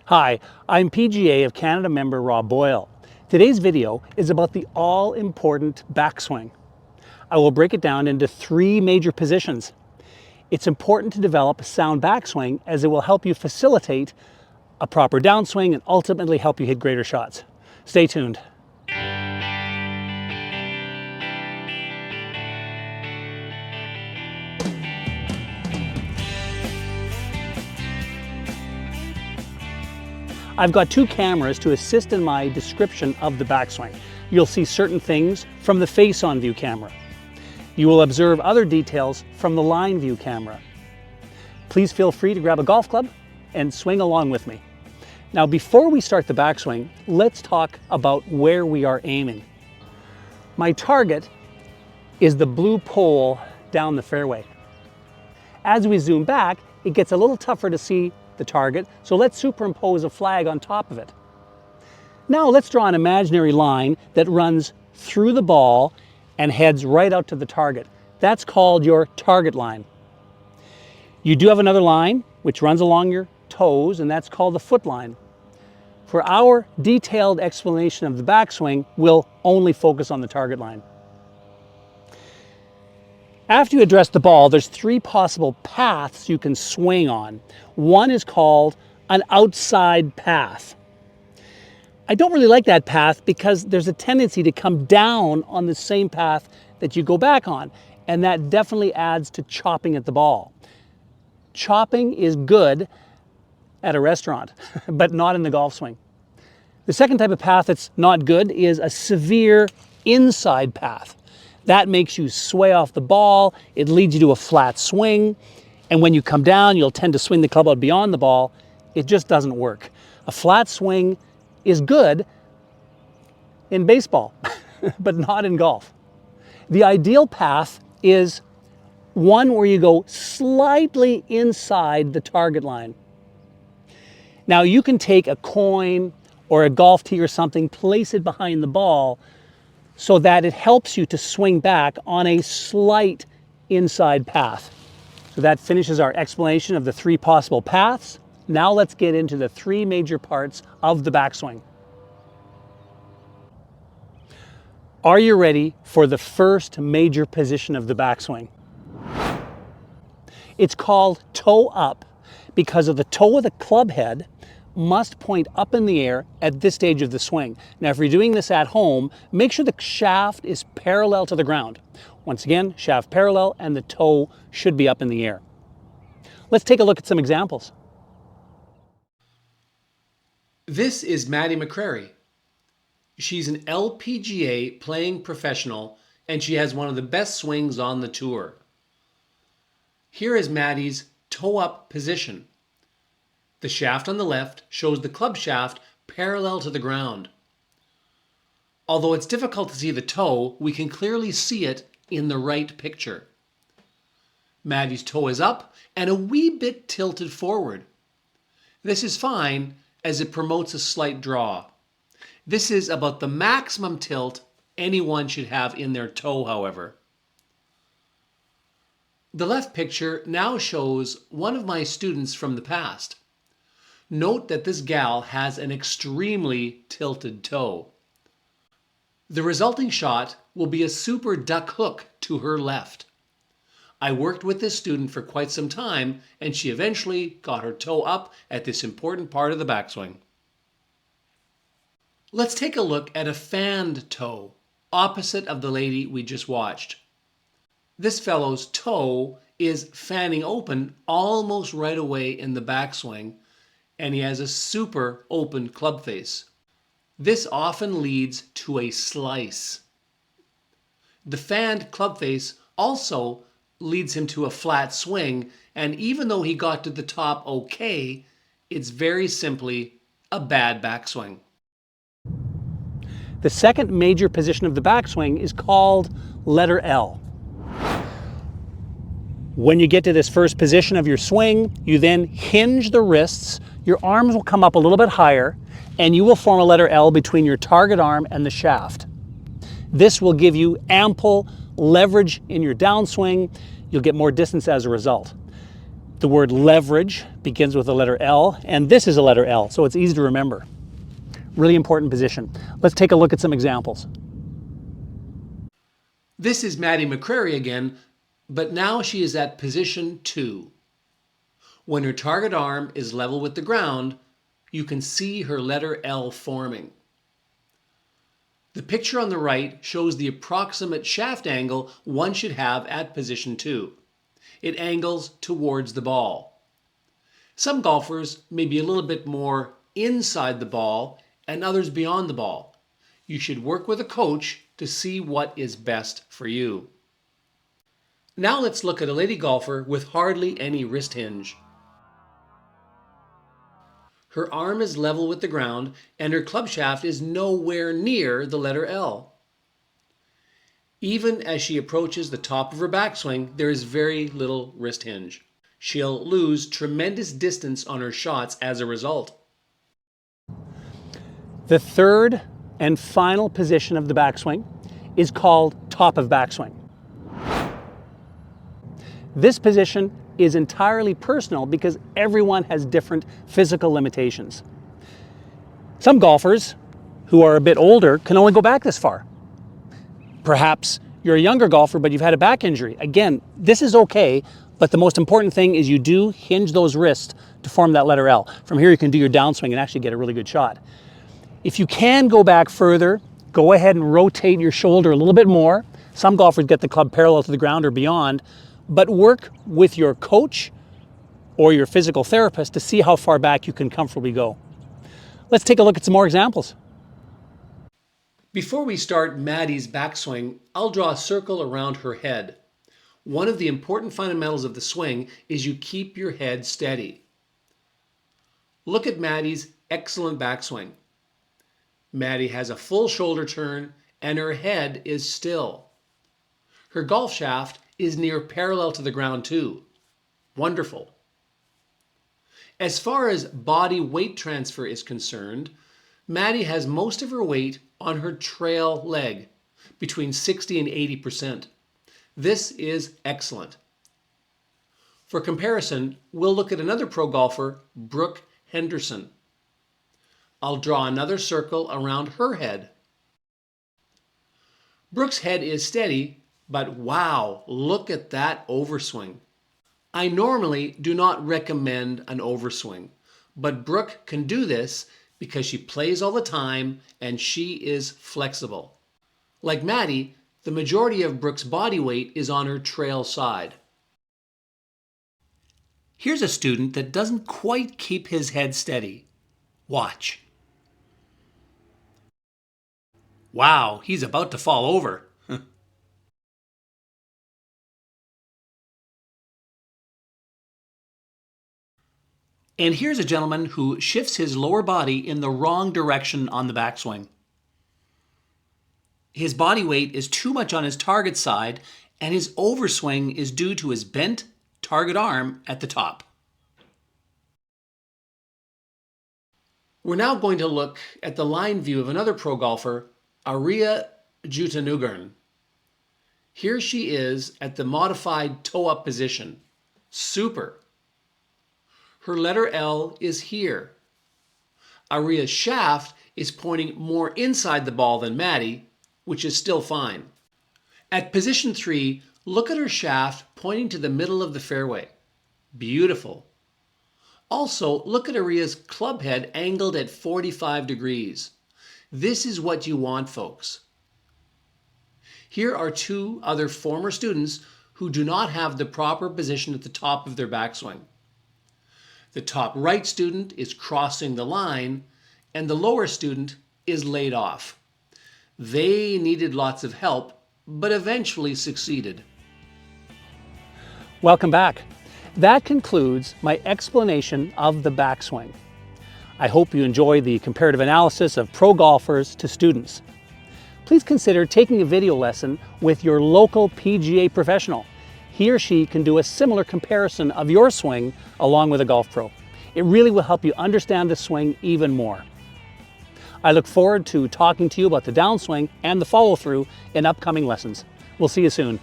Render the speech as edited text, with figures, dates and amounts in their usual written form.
Hi, I'm PGA of Canada member Rob Boyle. Today's video is about the all-important backswing. I will break it down into three major positions. It's important to develop a sound backswing as it will help you facilitate a proper downswing and ultimately help you hit greater shots. Stay tuned. I've got two cameras to assist in my description of the backswing. You'll see certain things from the face-on view camera. You will observe other details from the line view camera. Please feel free to grab a golf club and swing along with me. Now, before we start the backswing, let's talk about where we are aiming. My target is the blue pole down the fairway. As we zoom back, it gets a little tougher to see the target, so let's superimpose a flag on top of it. Now let's draw an imaginary line that runs through the ball and heads right out to the target. That's called your target line. You do have another line which runs along your toes, and that's called the foot line. For our detailed explanation of the backswing, we'll only focus on the target line. After you address the ball, there's three possible paths you can swing on. One is called an outside path. I don't really like that path because there's a tendency to come down on the same path that you go back on, and that definitely adds to chopping at the ball. Chopping is good at a restaurant, but not in the golf swing. The second type of path that's not good is a severe inside path. That makes you sway off the ball, it leads you to a flat swing, and when you come down, you'll tend to swing the club out beyond the ball. It just doesn't work. A flat swing is good in baseball, but not in golf. The ideal path is one where you go slightly inside the target line. Now you can take a coin or a golf tee or something, place it behind the ball, so that it helps you to swing back on a slight inside path. So that finishes our explanation of the three possible paths. Now let's get into the three major parts of the backswing. Are you ready for the first major position of the backswing? It's called toe up because of the toe of the club head must point up in the air at this stage of the swing. Now, if you're doing this at home, make sure the shaft is parallel to the ground. Once again, shaft parallel and the toe should be up in the air. Let's take a look at some examples. This is Maddie McCrary. She's an LPGA playing professional and she has one of the best swings on the tour. Here is Maddie's toe up position. The shaft on the left shows the club shaft parallel to the ground. Although it's difficult to see the toe, we can clearly see it in the right picture. Maddie's toe is up and a wee bit tilted forward. This is fine as it promotes a slight draw. This is about the maximum tilt anyone should have in their toe, however. The left picture now shows one of my students from the past. Note that this gal has an extremely tilted toe. The resulting shot will be a super duck hook to her left. I worked with this student for quite some time and she eventually got her toe up at this important part of the backswing. Let's take a look at a fanned toe, opposite of the lady we just watched. This fellow's toe is fanning open almost right away in the backswing, and he has a super open club face. This often leads to a slice. The fanned club face also leads him to a flat swing, and even though he got to the top okay, it's very simply a bad backswing. The second major position of the backswing is called letter L. When you get to this first position of your swing, you then hinge the wrists, your arms will come up a little bit higher, and you will form a letter L between your target arm and the shaft. This will give you ample leverage in your downswing. You'll get more distance as a result. The word leverage begins with the letter L, and this is a letter L, so it's easy to remember. Really important position. Let's take a look at some examples. This is Maddie McCrary again, but now she is at position 2. When her target arm is level with the ground, you can see her letter L forming. The picture on the right shows the approximate shaft angle one should have at position 2. It angles towards the ball. Some golfers may be a little bit more inside the ball and others beyond the ball. You should work with a coach to see what is best for you. Now let's look at a lady golfer with hardly any wrist hinge. Her arm is level with the ground and her club shaft is nowhere near the letter L. Even as she approaches the top of her backswing, there is very little wrist hinge. She'll lose tremendous distance on her shots as a result. The third and final position of the backswing is called top of backswing. This position is entirely personal because everyone has different physical limitations. Some golfers who are a bit older can only go back this far. Perhaps you're a younger golfer, but you've had a back injury. Again, this is okay, but the most important thing is you do hinge those wrists to form that letter L. From here you can do your downswing and actually get a really good shot. If you can go back further, go ahead and rotate your shoulder a little bit more. Some golfers get the club parallel to the ground or beyond, but work with your coach or your physical therapist to see how far back you can comfortably go. Let's take a look at some more examples. Before we start Maddie's backswing, I'll draw a circle around her head. One of the important fundamentals of the swing is you keep your head steady. Look at Maddie's excellent backswing. Maddie has a full shoulder turn and her head is still. Her golf shaft is near parallel to the ground too. Wonderful. As far as body weight transfer is concerned, Maddie has most of her weight on her trail leg, between 60 and 80%. This is excellent. For comparison, we'll look at another pro golfer, Brooke Henderson. I'll draw another circle around her head. Brooke's head is steady, but wow, look at that overswing. I normally do not recommend an overswing, but Brooke can do this because she plays all the time and she is flexible. Like Maddie, the majority of Brooke's body weight is on her trail side. Here's a student that doesn't quite keep his head steady. Watch. Wow, he's about to fall over. And here's a gentleman who shifts his lower body in the wrong direction on the backswing. His body weight is too much on his target side, and his overswing is due to his bent target arm at the top. We're now going to look at the line view of another pro golfer, Aria Jutanugarn. Here she is at the modified toe-up position. Super. Her letter L is here. Aria's shaft is pointing more inside the ball than Maddie, which is still fine. At position 3, look at her shaft pointing to the middle of the fairway. Beautiful. Also, look at Aria's club head angled at 45 degrees. This is what you want, folks. Here are two other former students who do not have the proper position at the top of their backswing. The top right student is crossing the line, and the lower student is laid off. They needed lots of help, but eventually succeeded. Welcome back. That concludes my explanation of the backswing. I hope you enjoy the comparative analysis of pro golfers to students. Please consider taking a video lesson with your local PGA professional. He or she can do a similar comparison of your swing along with a golf pro. It really will help you understand the swing even more. I look forward to talking to you about the downswing and the follow-through in upcoming lessons. We'll see you soon.